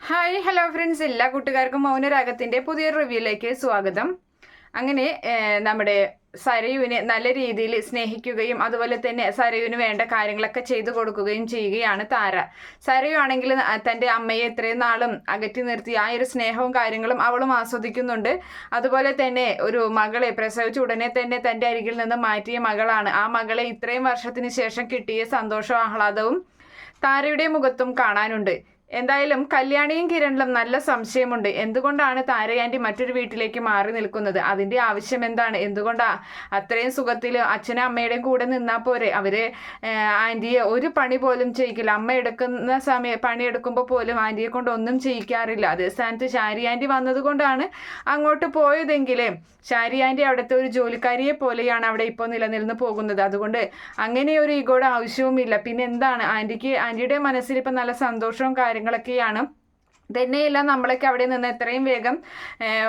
Hi hello friends, എല്ലാ കൂട്ടുകാർക്കും മൗനരാഗത്തിൻ്റെ പുതിയൊരു റിവ്യൂയിലേക്ക് സ്വാഗതം. അങ്ങനെ നമ്മുടെ സരയുവിനെ നല്ല രീതിയിൽ സ്നേഹിക്കുകയും അതുപോലെ തന്നെ സരയുവിന് വേണ്ട കാര്യങ്ങളൊക്കെ ചെയ്തു കൊടുക്കുകയും ചെയ്യുകയാണ് താര. സരയു ആണെങ്കിൽ തൻ്റെ അമ്മയെ ഇത്രയും നാളും അകറ്റി നിർത്തി ആ ഒരു സ്നേഹവും കാര്യങ്ങളും അവളും ആസ്വദിക്കുന്നുണ്ട്. അതുപോലെ തന്നെ ഒരു മകളെ പ്രസവിച്ച ഉടനെ തന്നെ തൻ്റെ അരികിൽ നിന്ന് മാറ്റിയ മകളാണ്. ആ മകളെ ഇത്രയും വർഷത്തിന് ശേഷം കിട്ടിയ സന്തോഷവും ആഹ്ലാദവും താരയുടെ മുഖത്തും കാണാനുണ്ട്. എന്തായാലും കല്യാണിയും കിരണിലും നല്ല സംശയമുണ്ട്. എന്തുകൊണ്ടാണ് താരയാൻറ്റി മറ്റൊരു വീട്ടിലേക്ക് മാറി നിൽക്കുന്നത്? അതിൻ്റെ ആവശ്യം എന്താണ്? എന്തുകൊണ്ടാ അത്രയും സുഖത്തിൽ അച്ഛനും അമ്മയുടെയും കൂടെ നിന്നാൽ പോരെ? അവര് ആൻറ്റിയെ ഒരു പണി പോലും ചെയ്യിക്കില്ല. അമ്മ എടുക്കുന്ന പണിയെടുക്കുമ്പോൾ പോലും ആൻറ്റിയെ കൊണ്ട് ഒന്നും ചെയ്യിക്കാറില്ല. അതേ സ്ഥാനത്ത് ശാരി ആൻറ്റി വന്നതുകൊണ്ടാണ് അങ്ങോട്ട് പോയതെങ്കിലും ശാരി ആൻറ്റി അവിടുത്തെ ഒരു ജോലിക്കാരിയെ പോലെയാണ് അവിടെ ഇപ്പോൾ നിലനിന്ന് പോകുന്നത്. അതുകൊണ്ട് അങ്ങനെ ഒരു ഈഗോയുടെ ആവശ്യവുമില്ല. പിന്നെ എന്താണ് ആൻറ്റിയുടെ മനസ്സിൽ ഇപ്പം നല്ല സന്തോഷവും കാര്യങ്ങളൊക്കെയാണ്. തന്നെയല്ല, നമ്മളൊക്കെ അവിടെ നിന്ന് എത്രയും വേഗം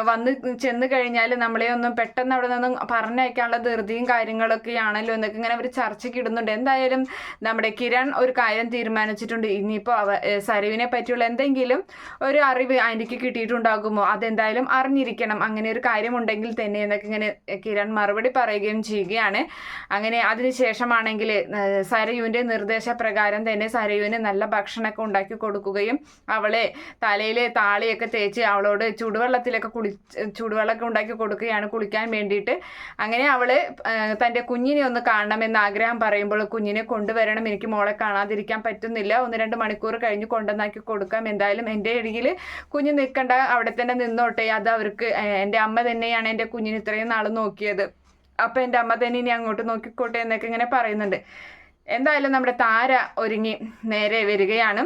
വന്ന് ചെന്ന് കഴിഞ്ഞാൽ നമ്മളെ ഒന്നും പെട്ടെന്ന് അവിടെ നിന്നും പറഞ്ഞയക്കാനുള്ള ധൃതിയും കാര്യങ്ങളൊക്കെയാണല്ലോ എന്നൊക്കെ ഇങ്ങനെ അവർ ചർച്ചയ്ക്ക് ഇടുന്നുണ്ട്. എന്തായാലും നമ്മുടെ കിരൺ ഒരു കാര്യം തീരുമാനിച്ചിട്ടുണ്ട്. ഇനിയിപ്പോൾ സരുവിനെ പറ്റിയുള്ള എന്തെങ്കിലും ഒരു അറിവ് ആൻറ്റിക്ക് കിട്ടിയിട്ടുണ്ടാകുമോ, അതെന്തായാലും അറിഞ്ഞിരിക്കണം. അങ്ങനെ ഒരു കാര്യമുണ്ടെങ്കിൽ തന്നെ എന്നൊക്കെ ഇങ്ങനെ കിരൺ മറുപടി പറയുകയും ചെയ്യുകയാണ്. അങ്ങനെ അതിനുശേഷമാണെങ്കിൽ സരയുവിൻ്റെ നിർദ്ദേശപ്രകാരം തന്നെ സരയുവിന് നല്ല ഭക്ഷണമൊക്കെ ഉണ്ടാക്കി കൊടുക്കുകയും അവളെ തലയിലെ താളിയൊക്കെ തേച്ച് അവളോട് ചൂടുവെള്ളമൊക്കെ ഉണ്ടാക്കി കൊടുക്കുകയാണ് കുളിക്കാൻ വേണ്ടിയിട്ട്. അങ്ങനെ അവൾ തൻ്റെ കുഞ്ഞിനെ ഒന്ന് കാണണമെന്ന് ആഗ്രഹം പറയുമ്പോൾ കുഞ്ഞിനെ കൊണ്ടുവരണം, എനിക്ക് മോളെ കാണാതിരിക്കാൻ പറ്റുന്നില്ല, 1-2 മണിക്കൂർ കഴിഞ്ഞ് കൊണ്ടുവന്നാക്കി കൊടുക്കാം, എന്തായാലും എൻ്റെ അരികിൽ കുഞ്ഞ് നിൽക്കണ്ട, അവിടെ തന്നെ നിന്നോട്ടെ, അത് അവർക്ക് എൻ്റെ അമ്മ തന്നെയാണ് എൻ്റെ കുഞ്ഞിന് ഇത്രയും നാൾ നോക്കിയത്, അപ്പം എൻ്റെ അമ്മ തന്നെ ഇനി അങ്ങോട്ട് നോക്കിക്കോട്ടെ എന്നൊക്കെ ഇങ്ങനെ പറയുന്നുണ്ട്. എന്തായാലും നമ്മുടെ താര ഒരുങ്ങി നേരെ വരികയാണ്.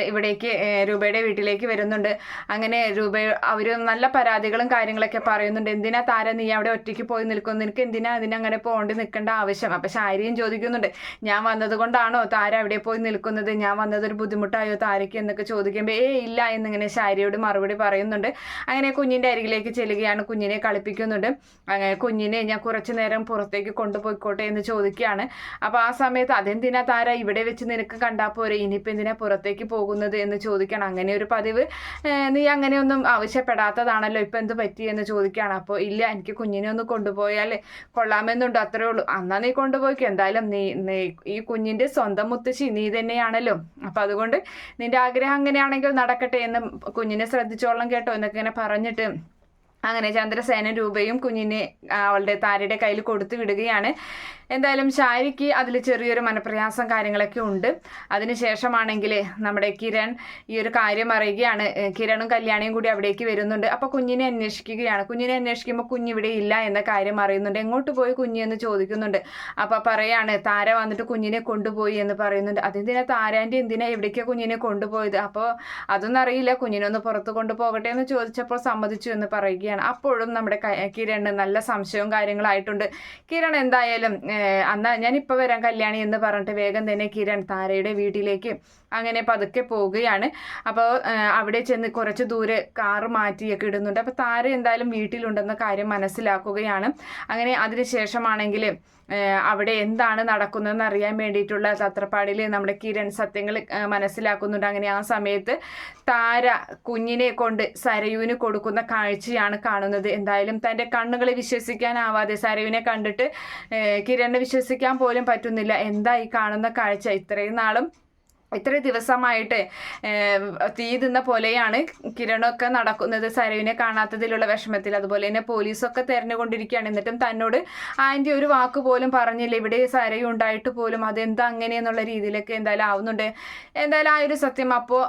ഇവിടേക്ക് രൂപയുടെ വീട്ടിലേക്ക് വരുന്നുണ്ട്. അങ്ങനെ അവർ നല്ല പരാതികളും കാര്യങ്ങളൊക്കെ പറയുന്നുണ്ട്. എന്തിനാ താര നീ അവിടെ ഒറ്റയ്ക്ക് പോയി നിൽക്കുന്നു, നിനക്ക് എന്തിനാ അതിനങ്ങനെ പോകേണ്ടി നിൽക്കേണ്ട ആവശ്യം? അപ്പം ശാരിയും ചോദിക്കുന്നുണ്ട്, ഞാൻ വന്നത് കൊണ്ടാണോ താര അവിടെ പോയി നിൽക്കുന്നത്, ഞാൻ വന്നതൊരു ബുദ്ധിമുട്ടായോ താരയ്ക്ക് എന്നൊക്കെ ചോദിക്കുമ്പോൾ ഇല്ല എന്നിങ്ങനെ ശാരിയോട് മറുപടി പറയുന്നുണ്ട്. അങ്ങനെ കുഞ്ഞിൻ്റെ അരികിലേക്ക് ചെല്ലുകയാണ്, കുഞ്ഞിനെ കളിപ്പിക്കുന്നുണ്ട്. അങ്ങനെ കുഞ്ഞിനെ ഞാൻ കുറച്ചു നേരം പുറത്തേക്ക് കൊണ്ടുപോയിക്കോട്ടെ എന്ന് ചോദിക്കുകയാണ്. അപ്പോൾ ആ സമയത്ത് അതെന്തിനാ താര ഇവിടെ വെച്ച് നിനക്ക് കണ്ടാൽ പോരെ, ഇനിയിപ്പോൾ എന്തിനാ പുറത്തേക്ക് പോകുന്നത് എന്ന് ചോദിക്കണം. അങ്ങനെ ഒരു പതിവ് നീ അങ്ങനെയൊന്നും ആവശ്യപ്പെടാത്തതാണല്ലോ, ഇപ്പം എന്ത് പറ്റി എന്ന് ചോദിക്കുകയാണ്. അപ്പോൾ ഇല്ല, എനിക്ക് കുഞ്ഞിനെ ഒന്ന് കൊണ്ടുപോയാൽ കൊള്ളാമെന്നുണ്ട്, അത്രേ ഉള്ളൂ. എന്നാൽ നീ കൊണ്ടുപോയിക്കോ, എന്തായാലും നീ ഈ കുഞ്ഞിൻ്റെ സ്വന്തം മുത്തശ്ശി നീ തന്നെയാണല്ലോ, അപ്പം അതുകൊണ്ട് നിന്റെ ആഗ്രഹം അങ്ങനെയാണെങ്കിൽ നടക്കട്ടെ എന്ന് കുഞ്ഞിനെ ശ്രദ്ധിച്ചോളം കേട്ടോ എന്നൊക്കെ ഇങ്ങനെ പറഞ്ഞിട്ട് അങ്ങനെ ചന്ദ്രസേന രൂപയും കുഞ്ഞിനെ അവളുടെ താരയുടെ കയ്യിൽ കൊടുത്തു വിടുകയാണ്. എന്തായാലും ശാരിക്ക് അതിൽ ചെറിയൊരു മനപ്രയാസം കാര്യങ്ങളൊക്കെ ഉണ്ട്. അതിനുശേഷമാണെങ്കിൽ നമ്മുടെ കിരൺ ഈ ഒരു കാര്യം അറിയുകയാണ്. കിരണും കല്യാണിയും കൂടി അവിടേക്ക് വരുന്നുണ്ട്. അപ്പോൾ കുഞ്ഞിനെ അന്വേഷിക്കുകയാണ്. കുഞ്ഞിനെ അന്വേഷിക്കുമ്പോൾ കുഞ്ഞിവിടെ ഇല്ല എന്ന കാര്യം അറിയുന്നുണ്ട്. എങ്ങോട്ട് പോയി കുഞ്ഞ് എന്ന് ചോദിക്കുന്നുണ്ട്. അപ്പോൾ പറയാണ് താര വന്നിട്ട് കുഞ്ഞിനെ കൊണ്ടുപോയി എന്ന് പറയുന്നുണ്ട്. അതെന്തിനാ താരാൻ്റെ എന്തിനാ എവിടേക്കാണ് കുഞ്ഞിനെ കൊണ്ടുപോയത്? അപ്പോൾ അതൊന്നും അറിയില്ല, കുഞ്ഞിനൊന്ന് പുറത്ത് കൊണ്ടുപോകട്ടെ എന്ന് ചോദിച്ചപ്പോൾ സമ്മതിച്ചു എന്ന് പറയുകയാണ്. അപ്പോഴും നമ്മുടെ കിരണ് നല്ല സംശയവും കാര്യങ്ങളായിട്ടുണ്ട്. കിരൺ എന്തായാലും അന്നാ ഞാനിപ്പോൾ വരാം കല്യാണി എന്ന് പറഞ്ഞിട്ട് വേഗം തന്നെ കിരൺ താരയുടെ വീട്ടിലേക്ക് അങ്ങനെ പതുക്കെ പോവുകയാണ്. അപ്പോൾ അവിടെ ചെന്ന് കുറച്ച് ദൂരെ കാറ് മാറ്റിയൊക്കെ ഇടുന്നുണ്ട്. അപ്പോൾ താര എന്തായാലും വീട്ടിലുണ്ടെന്ന കാര്യം മനസ്സിലാക്കുകയാണ്. അങ്ങനെ അതിനുശേഷമാണെങ്കിൽ അവിടെ എന്താണ് നടക്കുന്നതെന്ന് അറിയാൻ വേണ്ടിയിട്ടുള്ള തത്രപ്പാടിൽ നമ്മുടെ കിരൺ സത്യങ്ങൾ മനസ്സിലാക്കുന്നുണ്ട്. അങ്ങനെ ആ സമയത്ത് താര കുഞ്ഞിനെ കൊണ്ട് സരയുവിന് കൊടുക്കുന്ന കാഴ്ചയാണ് കാണുന്നത്. എന്തായാലും തൻ്റെ കണ്ണുകളെ വിശ്വസിക്കാനാവാതെ സരയുവിനെ കണ്ടിട്ട് കിരണിനെ വിശ്വസിക്കാൻ പോലും പറ്റുന്നില്ല. എന്താ ഈ കാണുന്ന കാഴ്ച? ഇത്ര ദിവസമായിട്ട് തീ തിന്ന പോലെയാണ് കിരണൊക്കെ നടക്കുന്നത്, സരയുവിനെ കാണാത്തതിലുള്ള വിഷമത്തിൽ. അതുപോലെ തന്നെ പോലീസൊക്കെ തിരഞ്ഞുകൊണ്ടിരിക്കുകയാണ്. എന്നിട്ടും തന്നോട് ആൻറ്റി ഒരു വാക്ക് പോലും പറഞ്ഞില്ല, ഇവിടെ സരയു ഉണ്ടായിട്ട് പോലും അതെന്താ അങ്ങനെയെന്നുള്ള രീതിയിലൊക്കെ എന്തായാലും ആവുന്നുണ്ട്. എന്തായാലും ആ ഒരു സത്യം അപ്പോൾ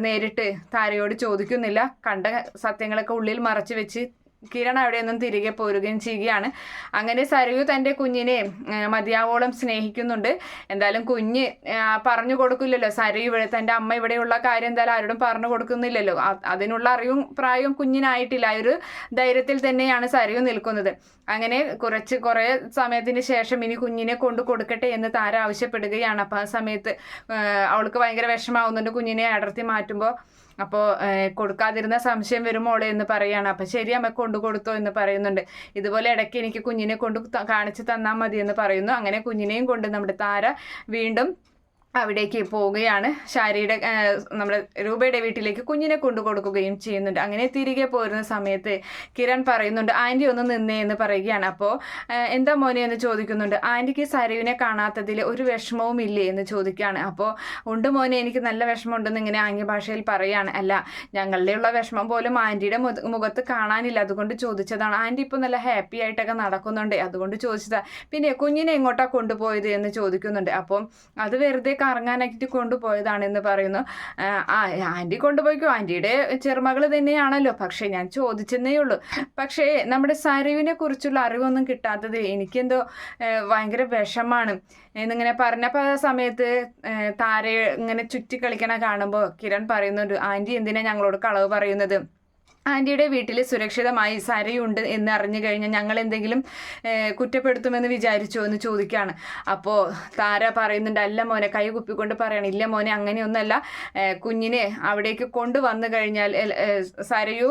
നേരിട്ട് താരയോട് ചോദിക്കുന്നില്ല. കണ്ട സത്യങ്ങളൊക്കെ ഉള്ളിൽ മറച്ചു വെച്ച് കിരൺ അവിടെയൊന്നും തിരികെ പോരുകയും ചെയ്യുകയാണ്. അങ്ങനെ സരയു തൻ്റെ കുഞ്ഞിനെ മതിയാവോളം സ്നേഹിക്കുന്നുണ്ട്. എന്തായാലും കുഞ്ഞ് പറഞ്ഞു കൊടുക്കില്ലല്ലോ, സരയു തൻ്റെ അമ്മ ഇവിടെയുള്ള കാര്യം എന്തായാലും ആരോടും പറഞ്ഞു കൊടുക്കുന്നില്ലല്ലോ. അതിനുള്ള അറിവും പ്രായവും കുഞ്ഞിനായിട്ടില്ല. ആ ഒരു ധൈര്യത്തിൽ തന്നെയാണ് സരയു നിൽക്കുന്നത്. അങ്ങനെ കുറേ സമയത്തിന് ശേഷം ഇനി കുഞ്ഞിനെ കൊണ്ട് കൊടുക്കട്ടെ എന്ന് താര ആവശ്യപ്പെടുകയാണ്. അപ്പോൾ ആ സമയത്ത് അവൾക്ക് ഭയങ്കര വിഷമാവുന്നുണ്ട് കുഞ്ഞിനെ അടർത്തി മാറ്റുമ്പോൾ. അപ്പോൾ കൊടുക്കാതിരുന്ന സംശയം വരുമോളെ എന്ന് പറയാണ്. അപ്പം ശരി അമ്മ കൊടുത്തോ എന്ന് പറയുന്നുണ്ട്. ഇതുപോലെ ഇടയ്ക്ക് എനിക്ക് കുഞ്ഞിനെ കൊണ്ട് കാണിച്ചു തന്നാൽ മതി എന്ന് പറയുന്നു. അങ്ങനെ കുഞ്ഞിനെയും കൊണ്ട് നമ്മുടെ താര വീണ്ടും അവിടേക്ക് പോവുകയാണ്. ശാരിയുടെ നമ്മുടെ രൂപയുടെ വീട്ടിലേക്ക് കുഞ്ഞിനെ കൊണ്ടു കൊടുക്കുകയും ചെയ്യുന്നുണ്ട്. അങ്ങനെ തിരികെ പോരുന്ന സമയത്ത് കിരൺ പറയുന്നുണ്ട്, ആൻറ്റി ഒന്ന് നിന്നേ എന്ന് പറയുകയാണ്. അപ്പോൾ എന്താ മോനെ എന്ന് ചോദിക്കുന്നുണ്ട്. ആൻറ്റിക്ക് സരയുവിനെ കാണാത്തതിൽ ഒരു വിഷമവും ഇല്ലേ എന്ന് ചോദിക്കുകയാണ്. അപ്പോൾ ഉണ്ട് മോനെ, എനിക്ക് നല്ല വിഷമമുണ്ടെന്ന് ഇങ്ങനെ ആംഗ്യ ഭാഷയിൽ പറയുകയാണ്. അല്ല, ഞങ്ങളുടെ ഉള്ള വിഷമം പോലും ആൻറ്റിയുടെ മുഖത്ത് കാണാനില്ല, അതുകൊണ്ട് ചോദിച്ചതാണ്. ആൻറ്റി ഇപ്പോൾ നല്ല ഹാപ്പി ആയിട്ടൊക്കെ നടക്കുന്നുണ്ട്, അതുകൊണ്ട് ചോദിച്ചതാ. പിന്നെ കുഞ്ഞിനെ എങ്ങോട്ടാണ് കൊണ്ടുപോയത് എന്ന് ചോദിക്കുന്നുണ്ട്. അപ്പം അത് വെറുതെ കറങ്ങാനായിട്ട് കൊണ്ടുപോയതാണെന്ന് പറയുന്നു. ആൻറ്റി കൊണ്ടുപോയിക്കോ, ആൻറ്റിയുടെ ചെറുമകൾ തന്നെയാണല്ലോ, പക്ഷേ ഞാൻ ചോദിച്ചെന്നേ ഉള്ളൂ. പക്ഷേ നമ്മുടെ സരയുവിനെ കുറിച്ചുള്ള അറിവൊന്നും കിട്ടാത്തത് എനിക്കെന്തോ ഭയങ്കര വിഷമാണ് എന്നിങ്ങനെ പറഞ്ഞപ്പോൾ ആ സമയത്ത് താരയെ ഇങ്ങനെ ചുറ്റി കളിക്കണ കാണുമ്പോൾ കിരൺ പറയുന്നുണ്ട്, ആൻറ്റി എന്തിനാ ഞങ്ങളോട് കളവ് പറയുന്നത്? ആൻറ്റിയുടെ വീട്ടിൽ സുരക്ഷിതമായി സരയുണ്ട് എന്ന് അറിഞ്ഞു കഴിഞ്ഞാൽ ഞങ്ങൾ എന്തെങ്കിലും കുറ്റപ്പെടുത്തുമെന്ന് വിചാരിച്ചോ എന്ന് ചോദിക്കുകയാണ്. അപ്പോൾ താര പറയുന്നുണ്ട്, അല്ല മോനെ, കൈ കുപ്പിക്കൊണ്ട് പറയണം, ഇല്ല മോനെ അങ്ങനെയൊന്നല്ല, കുഞ്ഞിനെ അവിടേക്ക് കൊണ്ടുവന്നു കഴിഞ്ഞാൽ സരയു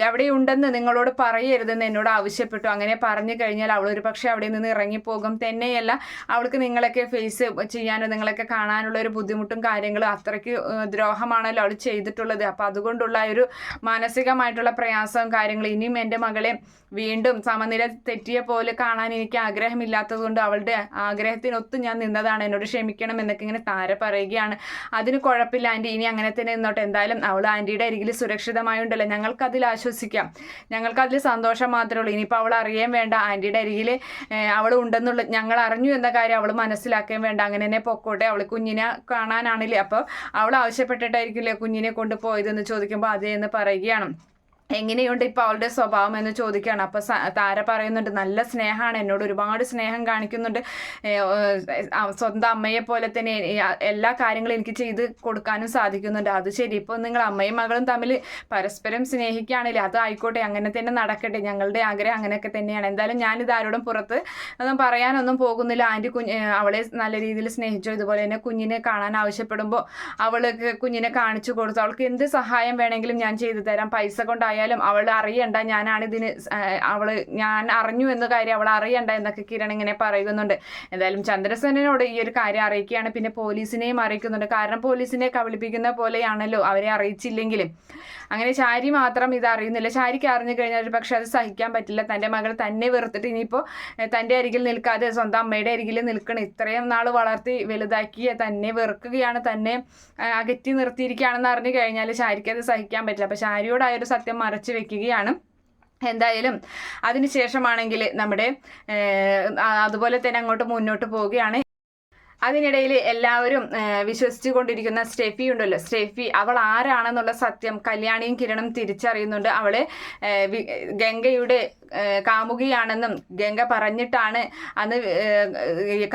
എവിടെയുണ്ടെന്ന് നിങ്ങളോട് പറയരുതെന്ന് എന്നോട് ആവശ്യപ്പെട്ടു. അങ്ങനെ പറഞ്ഞു കഴിഞ്ഞാൽ അവൾ ഒരു പക്ഷേ അവിടെ നിന്ന് ഇറങ്ങിപ്പോകും. തന്നെയല്ല, അവൾക്ക് നിങ്ങളൊക്കെ ഫേസ് ചെയ്യാനോ നിങ്ങളൊക്കെ കാണാനുള്ള ഒരു ബുദ്ധിമുട്ടും കാര്യങ്ങളും അത്രയ്ക്ക് ദ്രോഹമാണല്ലോ അവൾ ചെയ്തിട്ടുള്ളത്. അപ്പോൾ അതുകൊണ്ടുള്ള ഒരു മാനസികമായിട്ടുള്ള പ്രയാസവും കാര്യങ്ങളും ഇനിയും എൻ്റെ മകളെ വീണ്ടും സമനില തെറ്റിയ പോലെ കാണാൻ എനിക്ക് ആഗ്രഹമില്ലാത്തത് കൊണ്ട് അവളുടെ ആഗ്രഹത്തിനൊത്ത് ഞാൻ നിന്നതാണ്, എന്നോട് ക്ഷമിക്കണം എന്നൊക്കെ ഇങ്ങനെ താര പറയുകയാണ്. അതിന് കുഴപ്പമില്ല ആൻറ്റി, ഇനി അങ്ങനെ തന്നെ നിന്നോട്ടെ, എന്തായാലും അവൾ ആൻറ്റിയുടെ അരികിൽ സുരക്ഷിതമായുണ്ടല്ലോ, ഞങ്ങൾക്കതിൽ ആശ്വസിക്കാം, ഞങ്ങൾക്കതിൽ സന്തോഷം മാത്രമേ ഉള്ളൂ. ഇനിയിപ്പോൾ അവൾ അറിയാൻ വേണ്ട ആൻറ്റിയുടെ അരികിൽ അവൾ ഉണ്ടെന്നുള്ള ഞങ്ങൾ അറിഞ്ഞു എന്ന കാര്യം അവൾ മനസ്സിലാക്കുകയും വേണ്ട, അങ്ങനെ തന്നെ പൊക്കോട്ടെ, അവൾ കുഞ്ഞിനെ കാണാനാണില്ലേ, അപ്പോൾ അവൾ ആവശ്യപ്പെട്ടിട്ടായിരിക്കില്ലേ കുഞ്ഞിനെ കൊണ്ടുപോയതെന്ന് ചോദിക്കുമ്പോൾ അതേ എന്ന് പറയുകയാണ്. എങ്ങനെയുണ്ട് ഇപ്പോൾ അവളുടെ സ്വഭാവം എന്ന് ചോദിക്കുകയാണ്. അപ്പോൾ താര പറയുന്നുണ്ട്, നല്ല സ്നേഹമാണ്, എന്നോട് ഒരുപാട് സ്നേഹം കാണിക്കുന്നുണ്ട്, സ്വന്തം അമ്മയെ പോലെ തന്നെ എല്ലാ കാര്യങ്ങളും എനിക്ക് ചെയ്ത് കൊടുക്കാനും സാധിക്കുന്നുണ്ട്. അത് ശരി, ഇപ്പോൾ നിങ്ങൾ അമ്മയും മകളും തമ്മിൽ പരസ്പരം സ്നേഹിക്കുകയാണല്ലേ, അത് ആയിക്കോട്ടെ, അങ്ങനെ തന്നെ നടക്കട്ടെ, ഞങ്ങളുടെ ആഗ്രഹം അങ്ങനെയൊക്കെ തന്നെയാണ്. എന്തായാലും ഞാനിത് ആരോടും പുറത്ത് ഒന്നും പറയാനൊന്നും പോകുന്നില്ല. ആൻറ്റി അവളെ നല്ല രീതിയിൽ സ്നേഹിച്ചു, ഇതുപോലെ തന്നെ കുഞ്ഞിനെ കാണാൻ ആവശ്യപ്പെടുമ്പോൾ അവൾക്ക് കുഞ്ഞിനെ കാണിച്ചു കൊടുത്തു, അവൾക്ക് എന്ത് സഹായം വേണമെങ്കിലും ഞാൻ ചെയ്തു തരാം, പൈസ കൊണ്ടായാലും അവൾ അറിയണ്ട ഞാനാണിതിന് ഞാൻ അറിഞ്ഞു എന്ന കാര്യം അവൾ അറിയണ്ട എന്നൊക്കെ കിരൺ ഇങ്ങനെ പറയുന്നുണ്ട്. എന്തായാലും ചന്ദ്രസേനോട് ഈ ഒരു കാര്യം അറിയിക്കുകയാണ്. പിന്നെ പോലീസിനെയും അറിയിക്കുന്നുണ്ട്, കാരണം പോലീസിനെ കബളിപ്പിക്കുന്ന പോലെയാണല്ലോ അവരെ അറിയിച്ചില്ലെങ്കിലും. അങ്ങനെ ശാരി മാത്രം ഇത് അറിയുന്നില്ല. ശാരിക്ക് അറിഞ്ഞു കഴിഞ്ഞാൽ പക്ഷെ അത് സഹിക്കാൻ പറ്റില്ല. തൻ്റെ മകൾ തന്നെ വെറുത്തിട്ട് ഇനിയിപ്പോൾ തൻ്റെ അരികിൽ നിൽക്കാതെ സ്വന്തം അമ്മയുടെ അരികിൽ നിൽക്കണം, ഇത്രയും നാൾ വളർത്തി വലുതാക്കിയ തന്നെ വെറുക്കുകയാണ്, തന്നെ അകറ്റി നിർത്തിയിരിക്കുകയാണെന്ന് അറിഞ്ഞു കഴിഞ്ഞാൽ ശാരിക്ക് അത് സഹിക്കാൻ പറ്റില്ല. അപ്പോൾ ശാരിയോടായൊരു സത്യം മറച്ചു വെക്കുകയാണ്. എന്തായാലും അതിനുശേഷമാണെങ്കിൽ നമ്മുടെ അതുപോലെ തന്നെ അങ്ങോട്ട് മുന്നോട്ട് പോവുകയാണ്. അതിനിടയിൽ എല്ലാവരും വിശ്വസിച്ചു കൊണ്ടിരിക്കുന്ന സ്റ്റെഫി ഉണ്ടല്ലോ, സ്റ്റെഫി അവൾ ആരാണെന്നുള്ള സത്യം കല്യാണിയും കിരണും തിരിച്ചറിയുന്നുണ്ട്. അവള് ഗംഗയുടെ കാമുകിയാണെന്നും ഗംഗ പറഞ്ഞിട്ടാണ് അന്ന്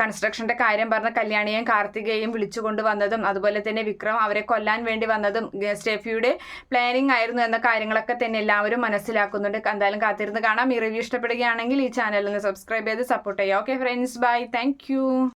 കൺസ്ട്രക്ഷൻ്റെ കാര്യം പറഞ്ഞ കല്യാണിയെയും കാർത്തികയെയും വിളിച്ചു കൊണ്ടുവന്നതും അതുപോലെ തന്നെ വിക്രം അവരെ കൊല്ലാൻ വേണ്ടി വന്നതും സ്റ്റെഫിയുടെ പ്ലാനിങ് ആയിരുന്നു എന്ന കാര്യങ്ങളൊക്കെ തന്നെ എല്ലാവരും മനസ്സിലാക്കുന്നുണ്ട്. എന്തായാലും കാത്തിരുന്ന് കാണാം. ഈ റിവ്യൂ ഇഷ്ടപ്പെടുകയാണെങ്കിൽ ഈ ചാനലിൽ നിന്ന് സബ്സ്ക്രൈബ് ചെയ്ത് സപ്പോർട്ട് ചെയ്യുക. Okay friends, by, thank